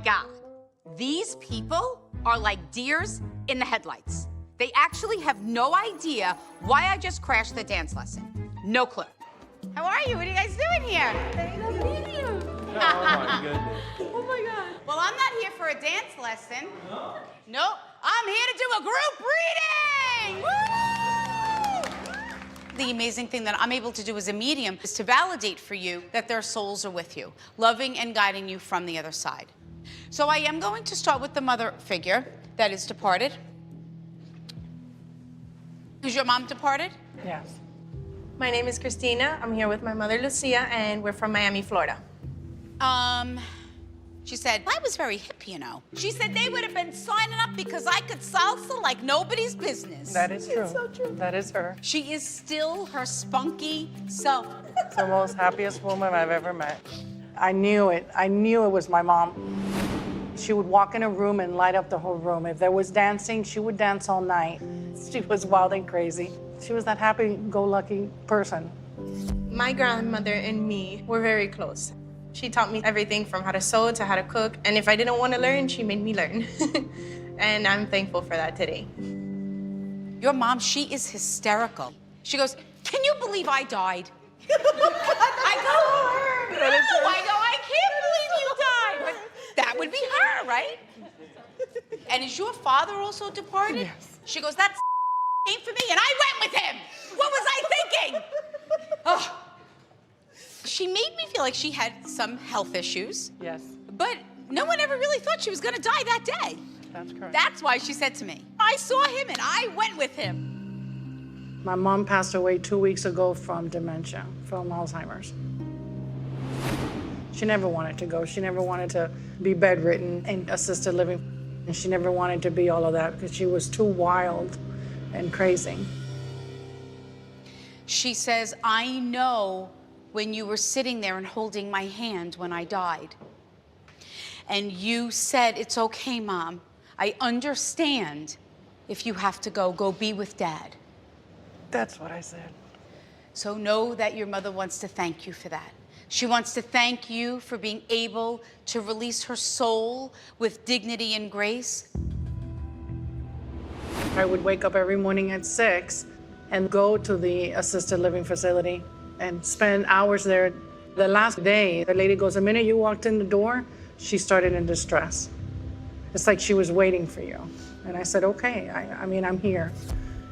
God. These people are like deers in the headlights. They actually have no idea why I just crashed the dance lesson. No clue. How are you? What are you guys doing here? Thank you. Oh my goodness. Oh my God. Well, I'm not here for a dance lesson. No? Nope. I'm here to do a group reading! Woo! The amazing thing that I'm able to do as a medium is to validate for you that their souls are with you, loving and guiding you from the other side. So I am going to start with the mother figure that is departed. Is your mom departed? Yes. My name is Christina. I'm here with my mother, Lucia, and we're from Miami, Florida. She said, I was very hip, you know. She said they would have been signing up because I could salsa like nobody's business. That is true. It's so true. That is her. She is still her spunky self. It's the most happiest woman I've ever met. I knew it. I knew it was my mom. She would walk in a room and light up the whole room. If there was dancing, she would dance all night. She was wild and crazy. She was that happy-go-lucky person. My grandmother and me were very close. She taught me everything from how to sew to how to cook. And if I didn't want to learn, she made me learn. And I'm thankful for that today. Your mom, she is hysterical. She goes, can you believe I died? I go, no, I go, I can't believe you died. But that would be her, right? And is your father also departed? Yes. She goes, that came for me and I went with him. What was I thinking? Oh. She made me feel like she had some health issues. Yes. But no one ever really thought she was gonna die that day. That's correct. That's why she said to me, I saw him and I went with him. My mom passed away 2 weeks ago from dementia, from Alzheimer's. She never wanted to go. She never wanted to be bedridden in assisted living. And she never wanted to be all of that because she was too wild and crazy. She says, I know when you were sitting there and holding my hand when I died. And you said, it's okay, Mom. I understand if you have to go, go be with Dad. That's what I said. So know that your mother wants to thank you for that. She wants to thank you for being able to release her soul with dignity and grace. I would wake up every morning at 6 and go to the assisted living facility and spend hours there. The last day, the lady goes, the minute you walked in the door, she started in distress. It's like she was waiting for you. And I said, okay, I mean, I'm here.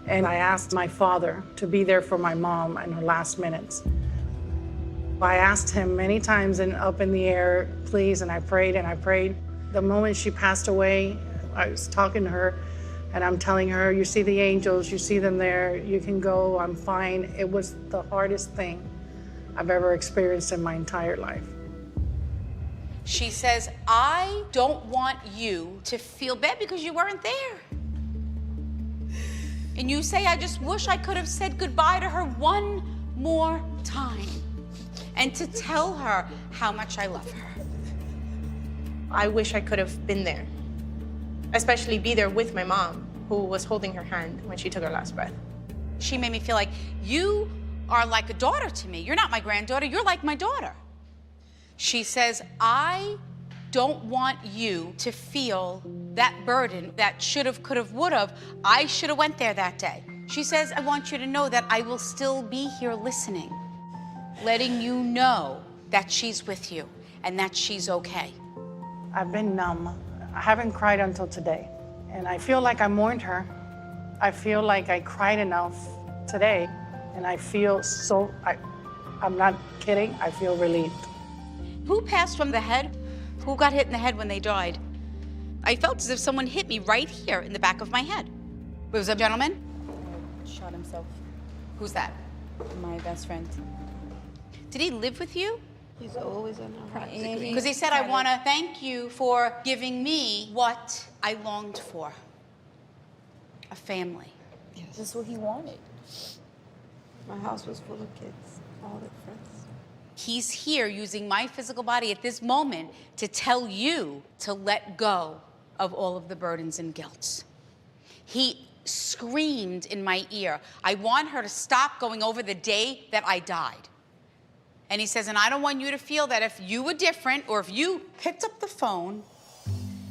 And I asked my father to be there for my mom in her last minutes. I asked him many times and up in the air, please, and I prayed and I prayed. The moment she passed away, I was talking to her and I'm telling her, you see the angels, you see them there, you can go, I'm fine. It was the hardest thing I've ever experienced in my entire life. She says, I don't want you to feel bad because you weren't there. And you say, I just wish I could have said goodbye to her one more time and to tell her how much I love her. I wish I could have been there, especially be there with my mom, who was holding her hand when she took her last breath. She made me feel like you are like a daughter to me. You're not my granddaughter, you're like my daughter. She says, I don't want you to feel that burden, that should have, could have, would have. I should have went there that day. She says, I want you to know that I will still be here listening, letting you know that she's with you and that she's okay. I've been numb. I haven't cried until today. And I feel like I mourned her. I feel like I cried enough today. And I feel so, I'm not kidding, I feel relieved. Who passed from the head? Who got hit in the head when they died? I felt as if someone hit me right here in the back of my head. Was it a gentleman? Shot himself. Who's that? My best friend. Did he live with you? He's always on our hearts. Because he said, I want to thank you for giving me what I longed for. A family. Yes. This is what he wanted. My house was full of kids, all their friends. He's here using my physical body at this moment to tell you to let go of all of the burdens and guilt. He screamed in my ear, I want her to stop going over the day that I died. And he says, and I don't want you to feel that if you were different or if you picked up the phone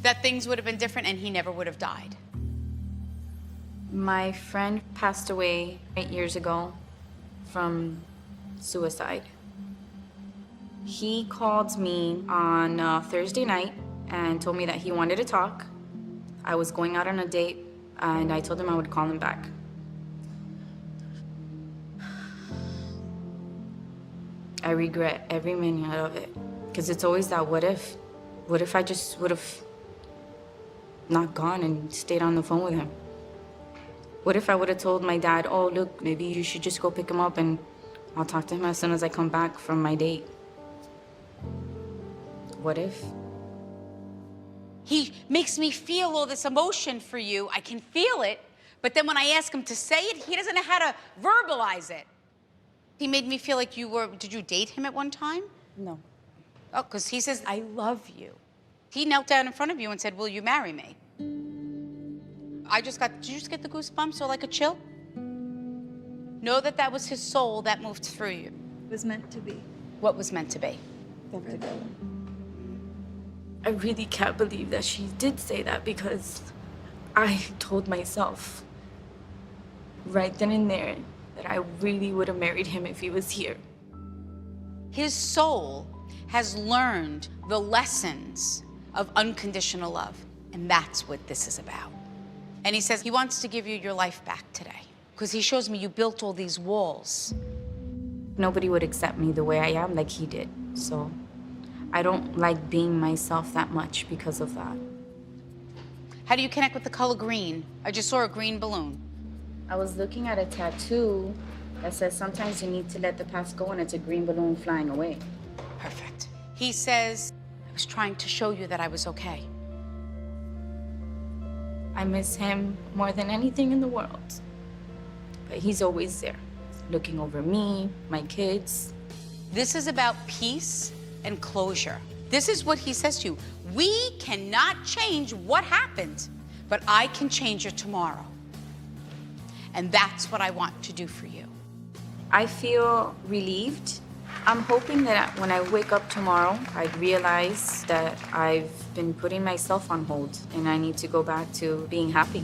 that things would have been different and he never would have died? My friend passed away 8 years ago from suicide. He called me on Thursday night and told me that he wanted to talk. I was going out on a date, and I told him I would call him back. I regret every minute of it, because it's always that what if? What if I just would have not gone and stayed on the phone with him? What if I would have told my dad, oh, look, maybe you should just go pick him up and I'll talk to him as soon as I come back from my date? What if? He makes me feel all this emotion for you. I can feel it. But then when I ask him to say it, he doesn't know how to verbalize it. He made me feel like did you date him at one time? No. Oh, because he says, I love you. He knelt down in front of you and said, will you marry me? Did you just get the goosebumps or like a chill? Know that that was his soul that moved through you. It was meant to be. What was meant to be? Them together. I really can't believe that she did say that, because I told myself right then and there that I really would have married him if he was here. His soul has learned the lessons of unconditional love, and that's what this is about. And he says he wants to give you your life back today, because he shows me you built all these walls. Nobody would accept me the way I am like he did, so I don't like being myself that much because of that. How do you connect with the color green? I just saw a green balloon. I was looking at a tattoo that says sometimes you need to let the past go, and it's a green balloon flying away. Perfect. He says, I was trying to show you that I was okay. I miss him more than anything in the world. But he's always there, looking over me, my kids. This is about peace and closure. This is what he says to you. We cannot change what happened, but I can change your tomorrow. And that's what I want to do for you. I feel relieved. I'm hoping that when I wake up tomorrow, I'd realize that I've been putting myself on hold and I need to go back to being happy.